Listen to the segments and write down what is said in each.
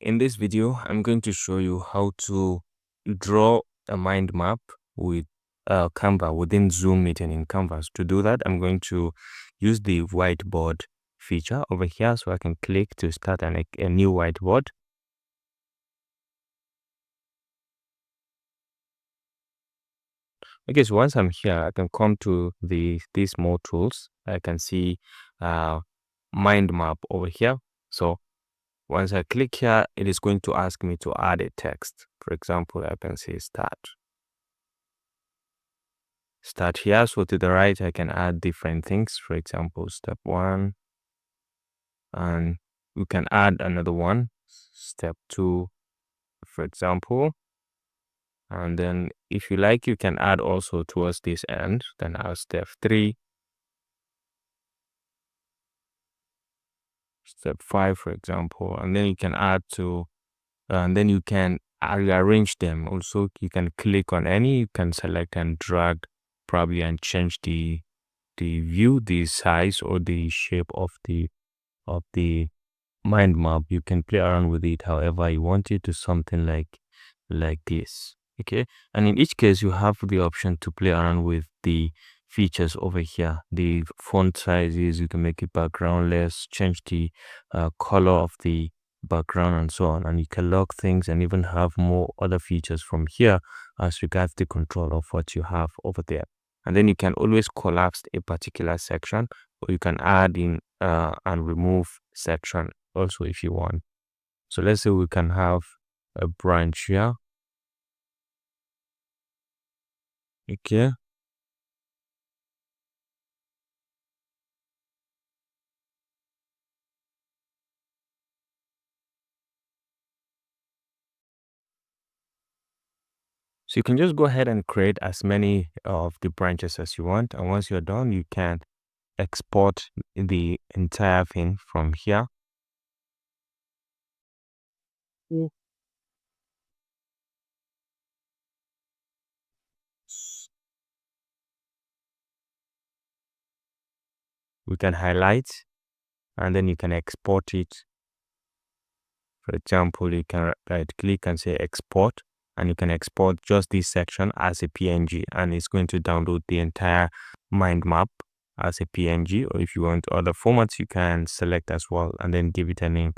In this video, I'm going to show you how to draw a mind map with Canva within Zoom meeting in Canvas. To do that, I'm going to use the whiteboard feature over here. So I can click to start a new whiteboard. Okay, so once I'm here, I can come to these more tools. I can see mind map over here. So once I click here, it is going to ask me to add a text. For example, I can say start here. So to the right, I can add different things. For example, step 1, and we can add another one, step 2, for example. And then if you like, you can add also towards this end. Then I'll step 3, step 5, for example. And then you can add to, and then you can rearrange them. Also, you can click on any, you can select and drag probably and change the view, the size or the shape of the mind map. You can play around with it however you want it, to something like this. Okay, and in each case you have the option to play around with the features over here. The font sizes, you can make it backgroundless, change the color of the background and so on, and you can lock things and even have more other features from here as regards the control of what you have over there. And then you can always collapse a particular section, or you can add in and remove section also if you want. So let's say we can have a branch here. Okay. So you can just go ahead and create as many of the branches as you want. And once you're done, you can export the entire thing from here. We can highlight and then you can export it. For example, you can right click and say export, and you can export just this section as a PNG, and it's going to download the entire mind map as a PNG. Or if you want other formats, you can select as well and then give it a name.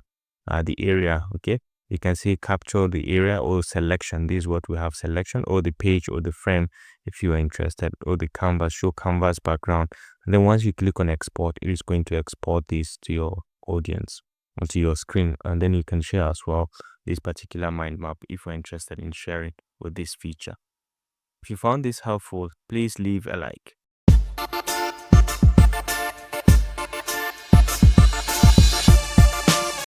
The area, okay, you can say capture the area or selection. This is what we have: selection, or the page or the frame if you are interested, or the canvas, show canvas background. And then once you click on export, it is going to export this to your audience, onto your screen, and then you can share as well this particular mind map if you're interested in sharing with this feature. If you found this helpful, please leave a like.